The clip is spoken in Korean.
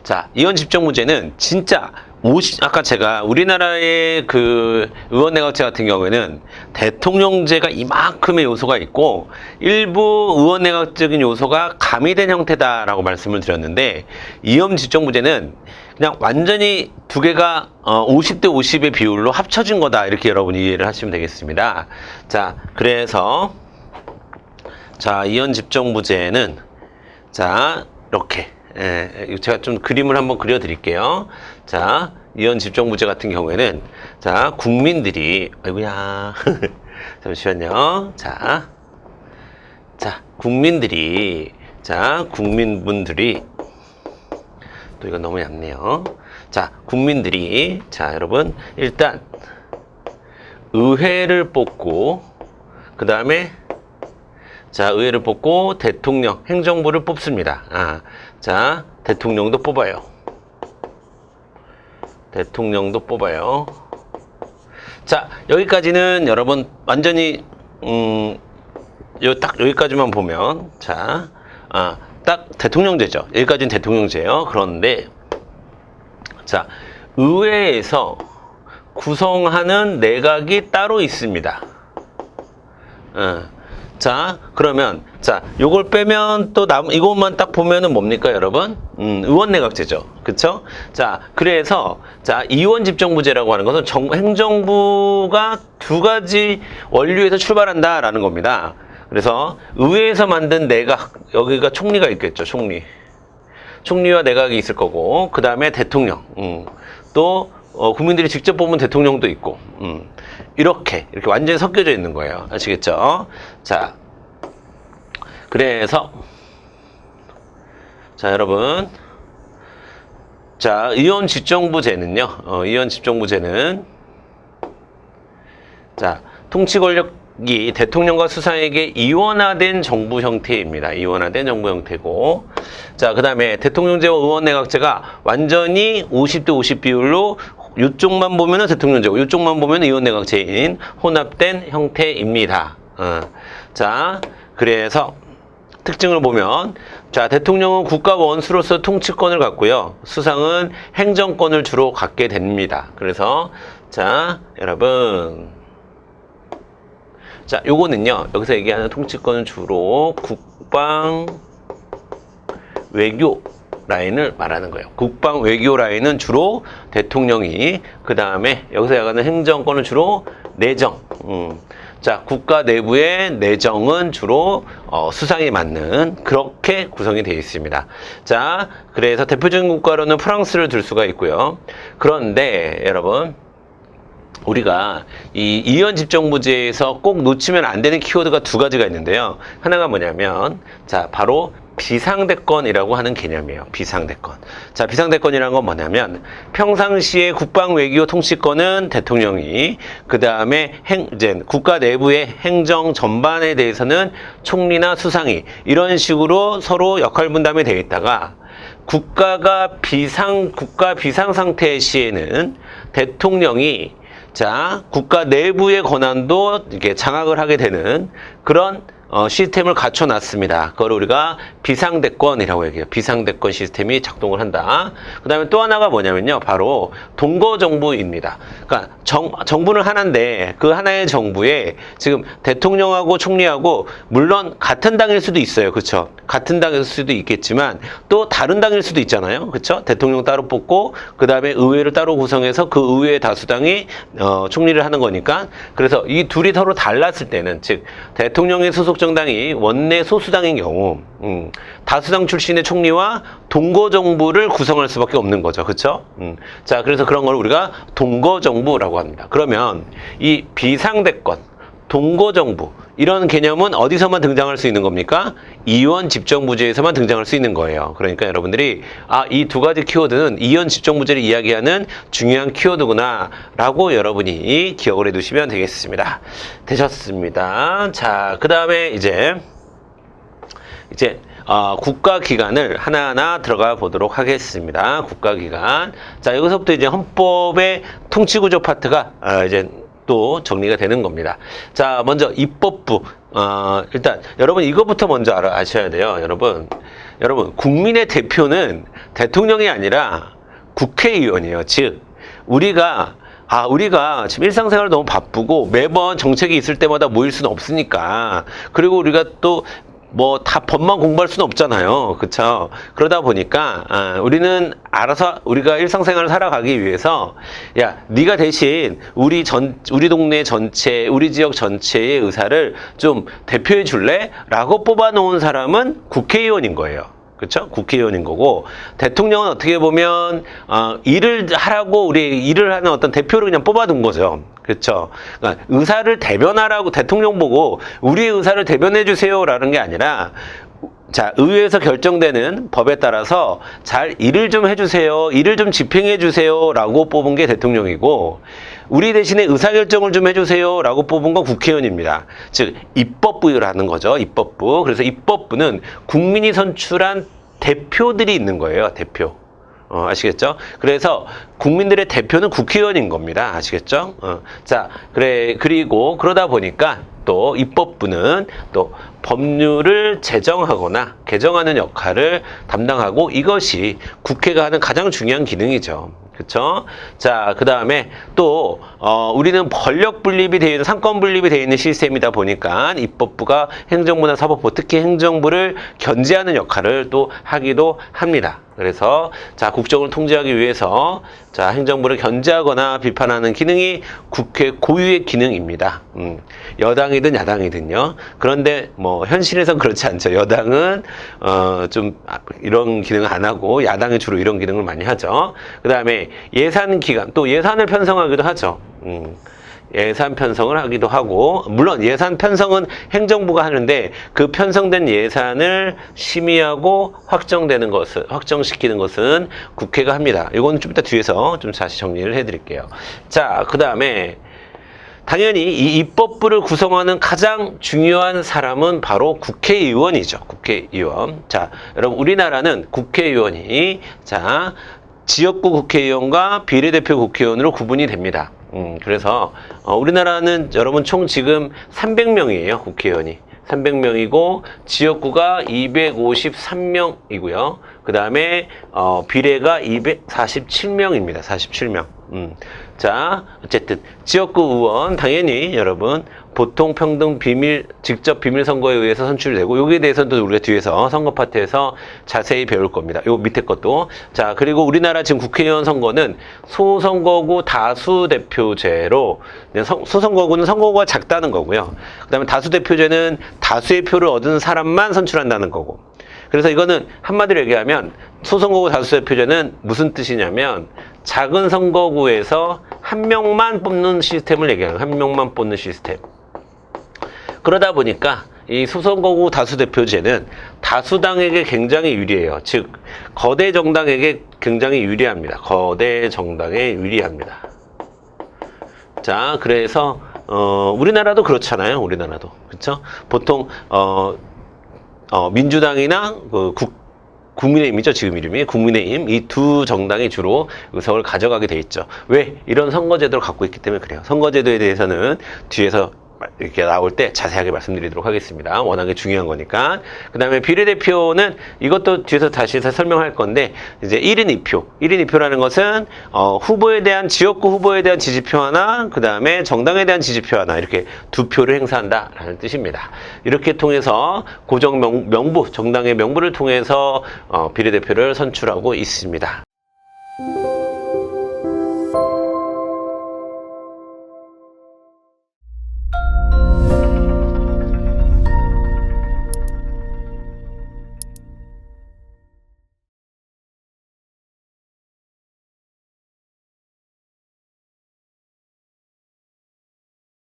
자, 이원 집정 문제는 진짜 아까 제가 우리나라의 그 의원내각제 같은 경우에는 대통령제가 이만큼의 요소가 있고 일부 의원내각적인 요소가 가미된 형태다라고 말씀을 드렸는데, 이원 집정 문제는 그냥 완전히 두 개가 50대 50의 비율로 합쳐진 거다, 이렇게 여러분이 이해를 하시면 되겠습니다. 자, 그래서 자, 이원 집정 문제는 자, 이렇게 제가 좀 그림을 한번 그려 드릴게요. 자, 이원 집정 문제 같은 경우에는 자, 국민들이 아이고야 잠시만요. 자, 국민분들이 또 이건 너무 얇네요. 자, 국민들이 자, 여러분 일단 의회를 뽑고 그 다음에 자, 의회를 뽑고 대통령, 행정부를 뽑습니다. 자, 대통령도 뽑아요. 자, 여기까지는 여러분 완전히 딱 여기까지만 보면 자, 딱 대통령제죠. 여기까지는 대통령제예요. 그런데 자, 의회에서 구성하는 내각이 따로 있습니다. 자, 그러면 자, 요걸 빼면 또 이것만 딱 보면은 뭡니까, 여러분? 의원내각제죠. 그쵸? 자, 그래서 자, 이원 집정부제라고 하는 것은 행정부가 두 가지 원류에서 출발한다라는 겁니다. 그래서 의회에서 만든 내각, 여기가 총리가 있겠죠. 총리와 내각이 있을 거고, 그 다음에 대통령, 또 국민들이 직접 뽑은 대통령도 있고, 이렇게 완전히 섞여져 있는 거예요. 아시겠죠? 자, 그래서 자, 여러분, 자, 이원 집정부제는요. 이원 집정부제는 자, 통치 권력이 대통령과 수상에게 이원화된 정부 형태입니다. 이원화된 정부 형태고, 자, 그 다음에 대통령제와 의원내각제가 완전히 50대 50 비율로 이쪽만 보면은 대통령제고 이쪽만 보면 의원내각제인 혼합된 형태입니다. 자, 그래서 특징을 보면 자, 대통령은 국가 원수로서 통치권을 갖고요. 수상은 행정권을 주로 갖게 됩니다. 그래서 자, 여러분, 자, 요거는요. 여기서 얘기하는 통치권은 주로 국방 외교 라인을 말하는 거예요. 국방 외교 라인은 주로 대통령이, 그 다음에 여기서 얘기하는 행정권은 주로 내정. 자, 국가 내부의 내정은 주로 수상이 맡는, 그렇게 구성이 되어 있습니다. 자, 그래서 대표적인 국가로는 프랑스를 들 수가 있고요. 그런데 여러분, 우리가 이 이원 집정부제에서 꼭 놓치면 안 되는 키워드가 두 가지가 있는데요. 하나가 뭐냐면 자, 바로 비상대권이라고 하는 개념이에요. 비상대권. 자, 비상대권이라는 건 뭐냐면 평상시에 국방 외교 통치권은 대통령이, 그 다음에 이제 국가 내부의 행정 전반에 대해서는 총리나 수상이, 이런 식으로 서로 역할 분담이 되어 있다가 국가 비상 상태의 시에는 대통령이 자, 국가 내부의 권한도 이렇게 장악을 하게 되는 그런 시스템을 갖춰놨습니다. 그걸 우리가 비상대권이라고 얘기해요. 비상대권 시스템이 작동을 한다. 그 다음에 또 하나가 뭐냐면요. 바로 동거정부입니다. 그러니까 정부는 하나인데 그 하나의 정부에 지금 대통령하고 총리하고 물론 같은 당일 수도 있어요. 그렇죠? 같은 당일 수도 있겠지만 또 다른 당일 수도 있잖아요. 그렇죠? 대통령 따로 뽑고 그 다음에 의회를 따로 구성해서 그 의회 다수당이 총리를 하는 거니까, 그래서 이 둘이 서로 달랐을 때는, 즉 대통령의 소속 정당이 원내 소수당인 경우 다수당 출신의 총리와 동거정부를 구성할 수밖에 없는 거죠. 그렇죠? 자, 그래서 그런 걸 우리가 동거정부라고 합니다. 그러면 이 비상대권, 동거정부, 이런 개념은 어디서만 등장할 수 있는 겁니까? 이원 집정부제에서만 등장할 수 있는 거예요. 그러니까 여러분들이 이 두 가지 키워드는 이원 집정부제를 이야기하는 중요한 키워드구나 라고 여러분이 기억을 해두시면 되겠습니다. 되셨습니다. 자, 그 다음에 이제 국가기관을 하나하나 들어가 보도록 하겠습니다. 국가기관. 자, 여기서부터 이제 헌법의 통치구조 파트가 이제 또 정리가 되는 겁니다. 자, 먼저 입법부. 일단 여러분 이것부터 먼저 아셔야 돼요. 여러분 국민의 대표는 대통령이 아니라 국회의원이에요. 즉 우리가 지금 일상생활 너무 바쁘고 매번 정책이 있을 때마다 모일 수는 없으니까, 그리고 우리가 또 뭐 다 법만 공부할 수는 없잖아요. 그쵸? 그러다 보니까 우리는 알아서 우리가 일상생활을 살아가기 위해서, 야, 네가 대신 우리 동네 전체, 우리 지역 전체의 의사를 좀 대표해 줄래? 라고 뽑아놓은 사람은 국회의원인 거예요. 그렇죠? 국회의원인 거고, 대통령은 어떻게 보면 일을 하라고 우리 일을 하는 어떤 대표를 그냥 뽑아둔 거죠. 그렇죠? 그러니까 의사를 대변하라고 대통령 보고 우리 의사를 대변해 주세요라는 게 아니라, 자, 의회에서 결정되는 법에 따라서 잘 일을 좀 해주세요, 일을 좀 집행해 주세요라고 뽑은 게 대통령이고, 우리 대신에 의사결정을 좀 해주세요라고 뽑은 건 국회의원입니다. 즉 입법부라는 거죠. 입법부. 그래서 입법부는 국민이 선출한 대표들이 있는 거예요. 대표. 아시겠죠? 그래서 국민들의 대표는 국회의원인 겁니다. 아시겠죠? 자, 그리고 그러다 보니까 또 입법부는 또 법률을 제정하거나 개정하는 역할을 담당하고, 이것이 국회가 하는 가장 중요한 기능이죠. 그쵸? 자, 그 다음에 또, 우리는 권력 분립이 되어 있는, 상권 분립이 되어 있는 시스템이다 보니까 입법부가 행정부나 사법부, 특히 행정부를 견제하는 역할을 또 하기도 합니다. 그래서, 자, 국정을 통제하기 위해서, 자, 행정부를 견제하거나 비판하는 기능이 국회 고유의 기능입니다. 여당이든 야당이든요. 그런데 뭐, 현실에선 그렇지 않죠. 여당은, 좀, 이런 기능을 안 하고, 야당이 주로 이런 기능을 많이 하죠. 그 다음에 예산 기간, 또 예산을 편성하기도 하죠. 예산 편성을 하기도 하고, 물론 예산 편성은 행정부가 하는데, 그 편성된 예산을 심의하고 확정시키는 것은 국회가 합니다. 이건 좀 이따 뒤에서 좀 다시 정리를 해드릴게요. 자, 그 다음에 당연히 이 입법부를 구성하는 가장 중요한 사람은 바로 국회의원이죠. 국회의원. 자, 여러분 우리나라는 국회의원이, 자, 지역구 국회의원과 비례대표 국회의원으로 구분이 됩니다. 그래서 우리나라는 여러분 총 지금 300명이에요. 국회의원이 300명이고 지역구가 253명이고요. 그 다음에 비례가 247명입니다. 47명. 자, 어쨌든 지역구 의원 당연히 여러분 보통 평등 직접 비밀 선거에 의해서 선출되고, 여기에 대해서는 우리가 뒤에서 선거 파트에서 자세히 배울 겁니다. 요 밑에 것도. 자, 그리고 우리나라 지금 국회의원 선거는 소선거구 다수대표제로, 소선거구는 선거구가 작다는 거고요. 그 다음에 다수대표제는 다수의 표를 얻은 사람만 선출한다는 거고. 그래서 이거는 한마디로 얘기하면 소선거구 다수대표제는 무슨 뜻이냐면, 작은 선거구에서 한 명만 뽑는 시스템을 얘기하는 거예요. 한 명만 뽑는 시스템. 그러다 보니까 이 소선거구 다수대표제는 다수당에게 굉장히 유리해요. 즉 거대 정당에게 굉장히 유리합니다. 거대 정당에 유리합니다. 자, 그래서 우리나라도 그렇잖아요. 우리나라도. 그렇죠? 보통 민주당이나 국민의힘이죠. 지금 이름이 국민의힘, 이 두 정당이 주로 의석을 가져가게 돼 있죠. 왜? 이런 선거제도를 갖고 있기 때문에 그래요. 선거제도에 대해서는 뒤에서 이렇게 나올 때 자세하게 말씀드리도록 하겠습니다. 워낙에 중요한 거니까. 그 다음에 비례대표는 이것도 뒤에서 다시 설명할 건데, 이제 1인 2표. 1인 2표라는 것은 지역구 후보에 대한 지지표 하나, 그 다음에 정당에 대한 지지표 하나, 이렇게 두 표를 행사한다라는 뜻입니다. 이렇게 통해서 고정 정당의 명부를 통해서 비례대표를 선출하고 있습니다.